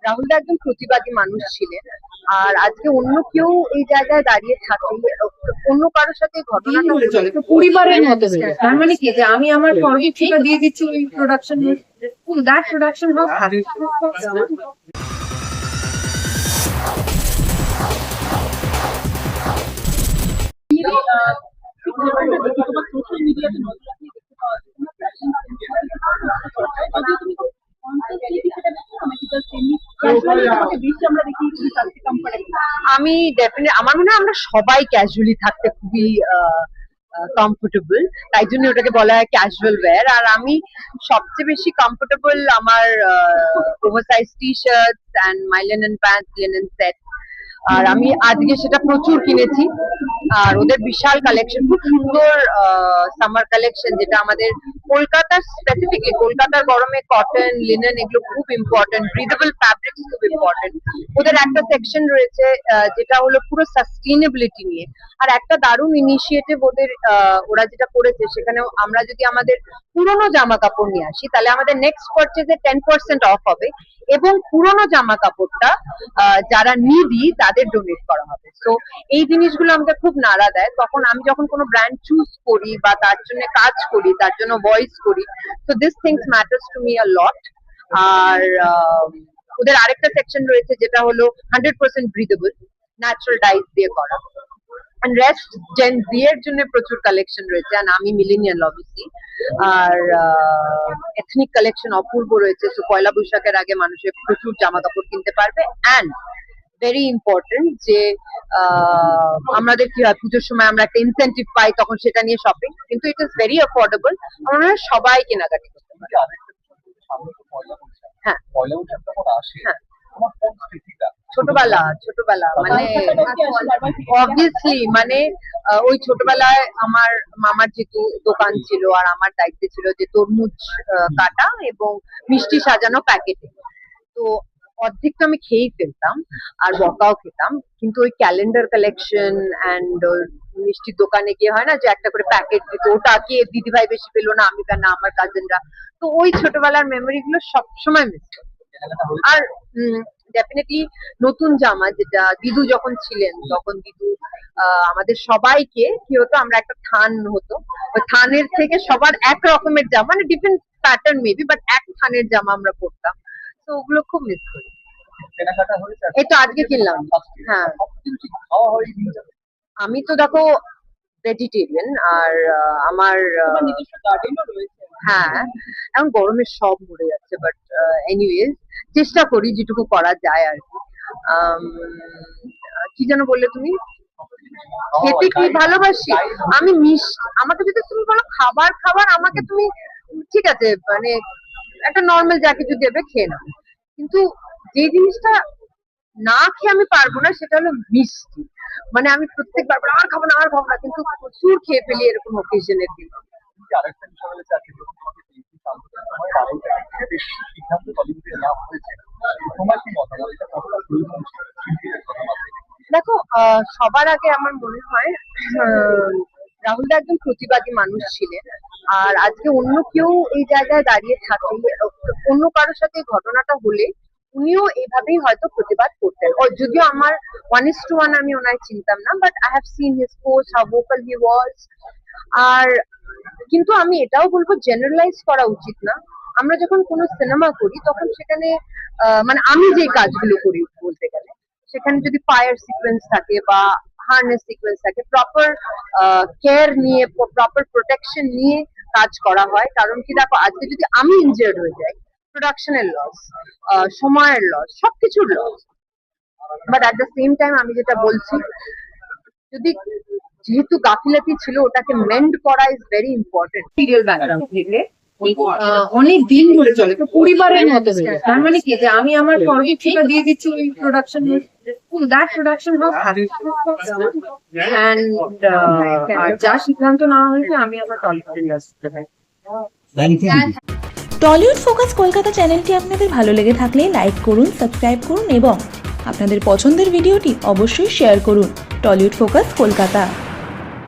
রাহুল দা একজন প্রতিবাদী মানুষ ছিলেন। আর আজকে অন্য কেউ এই জায়গায় দাঁড়িয়ে থাকে, অন্য কারোর সাথে ঘটনাটা চলে তো পরিবারের মতো হয়ে যায়। তার মানে কি যে আমি আমার পরবর্তীটা দিয়ে দিচ্ছি ওই প্রোডাকশন, দ্যাট প্রোডাকশন আমি ডেফিনেটলি, আমার মনে হয় আমরা সবাই ক্যাজুয়ালি থাকতে খুবই কমফোর্টেবল, তাই জন্য ওটাকে বলা হয় ক্যাজুয়াল ওয়্যার। আর আমি সবচেয়ে বেশি কমফোর্টেবল আমার oversize T shirts and my linen pants, linen set. আর আমি আজকে সেটা প্রচুর কিনেছি। আর ওদের বিশাল কালেকশন, খুব সুন্দর সামার কালেকশন, যেটা আমাদের কলকাতার, স্পেসিফিকলি কলকাতার গরমে কটন, লিনেন এগুলো খুব ইম্পর্টেন্ট, ব্রিদেবল ফ্যাব্রিক্স খুব ইম্পর্টেন্ট। ওদের একটা সেকশন রয়েছে যেটা হলো পুরো সাস্টেইনেবিলিটি নিয়ে। আর একটা দারুণ ইনিশিয়েটিভ ওদের, ওরা যেটা করেছে, সেখানে আমরা যদি আমাদের পুরোনো জামা কাপড় নিয়ে আসি, তাহলে আমাদের নেক্সট পারচেজে 10% অফ হবে, এবং পুরোনো জামা কাপড়টা যারা নিডি তাদের ডোনেট করা হবে। তো এই জিনিসগুলো আমাকে খুব নাড়া দেয়। তখন আমি যখন কোনো ব্র্যান্ড চুজ করি বা তার জন্য কাজ করি, তার জন্য ভয়েস করি, তো this things matters to me a lot. আর ওদের আরেকটা সেকশন রয়েছে যেটা হলো 100% ব্রিদেবল, ন্যাচারাল ডাইস দিয়ে করা। and rest Gen Z এর জন্য প্রচুর কালেকশন রয়েছে, আর আমি মিলেনিয়াল অবভিয়াসলি। আর এথনিক কালেকশন অপূর্ব রয়েছে, তো পয়লা বৈশাখের আগে মানুষের প্রচুর জামা কাপড় কিনতে পারবে। অ্যান্ড ভেরি ইম্পর্টেন্ট যে আমাদের কি হয়, পুজোর সময় আমরা একটা ইনসেন্টিভ পাই, তখন সেটা নিয়ে শপিং, কিন্তু ইট ইজ ভেরি অ্যাফোর্ডেবল। আমরা সবাই কেনাকাটি করতে পারি। হ্যাঁ, হ্যাঁ, ছোটবেলা মানে অবভিয়াসলি, মানে ওই ছোটবেলায় আমার মামার যেহেতু দোকান ছিল, আর আমার দায়িত্ব ছিল যে তরমুজ কাটা এবং মিষ্টি সাজানো প্যাকেটে। তো অর্ধেক তো আমি খেয়েই ফেলতাম, আর বকাও খেতাম। কিন্তু ওই ক্যালেন্ডার কালেকশন অ্যান্ড মিষ্টির দোকানে গিয়ে হয় না যে একটা করে প্যাকেট দিত, ওটা কি দিদি ভাই বেশি পেলো না, আমি না আমার কাজিনরা। তো ওই ছোটবেলার মেমোরি গুলো সবসময় মিস করি। আর ডেফিনেটলি নতুন জামা, যেটা দিদু যখন ছিলেন, তখন দিদু আমাদের সবাইকে কি হতো, আমরা একটা থান হতো, ওই থানের থেকে সবার এক রকমের জামা, মানে ডিফারেন্ট প্যাটার্ন মেবি, বাট এক থানের জামা আমরা পরতাম। তো ওগুলো খুব মিস করি। এই তো আজকে কিনলাম। হ্যাঁ, আমি তো দেখো ভেজিটেরিয়ান, আর আমার হ্যাঁ, এখন গরমে সব মরে যাচ্ছে, বাট এনিওয়েজ চেষ্টা করি যেটুকু করা যায় আর কি। কি যেন বললে তুমি? খেতে কি ভালোবাসি আমি? আমাকে যদি তুমি বলো খাবার খাবার, আমাকে তুমি ঠিক আছে মানে একটা নর্মাল যা কিছু দেবে খেয়ে নাও, কিন্তু যে জিনিসটা না খেয়ে আমি পারবো না, সেটা হলো মিষ্টি। মানে আমি প্রত্যেকবার আর খাবো না, কিন্তু প্রচুর খেয়ে ফেলি এরকম অকেশনের দিন। দেখো, সবার আগে আমার মনে হয় রাহুল দা একজন প্রতিবাদী মানুষ ছিলেন। আর আজকে অন্য কেউ এই জায়গায় দাঁড়িয়ে থাকে, অন্য কারোর সাথে ঘটনাটা হলে উনিও এভাবেই হয়তো প্রতিবাদ করতেন। যদিও আমার 1:1 আমি ওনায় চিনতাম না, but I have seen his post, how vocal he was. আর কিন্তু আমি এটাও বলবো, জেনারেলাইজ করা উচিত না। আমরা যখন কোনো সিনেমা করি, তখন সেখানে মানে আমি যে কাজগুলো করি বলতে গেলে, সেখানে যদি ফায়ার সিকোয়েন্স থাকে বা হার্নেস সিকোয়েন্স থাকে, প্রপার কেয়ার নিয়ে, প্রপার প্রোটেকশন নিয়ে কাজ করা হয়। কারণ কি দেখো, আজকে যদি আমি ইনজিয়ার্ড হয়ে যাই, প্রোডাকশনের লস, সময়ের লস, সবকিছুর লস। But at the same time আমি যেটা বলছি, যদি যেহেতু গাফিলতি ছিল, ওটাকে মেন্ড করা is very important. Serial background থেকে অনেক দিন ধরে চলে তো পরিবারের মতো হয়ে যায়। তার মানে কি যে আমি আমার পরবর্তীটা দিয়ে দিচ্ছি ওই প্রোডাকশন, দ্যাট প্রোডাকশন আর যা সিদ্ধান্ত নেওয়া হয়েছে আমি আমার টলিউড ফোকাস কলকাতা চ্যানেলটি আপনাদের ভালো লেগে থাকলে লাইক করুন, সাবস্ক্রাইব করুন এবং আপনাদের পছন্দের ভিডিওটি অবশ্যই শেয়ার করুন। Tollywood focus Kolkata.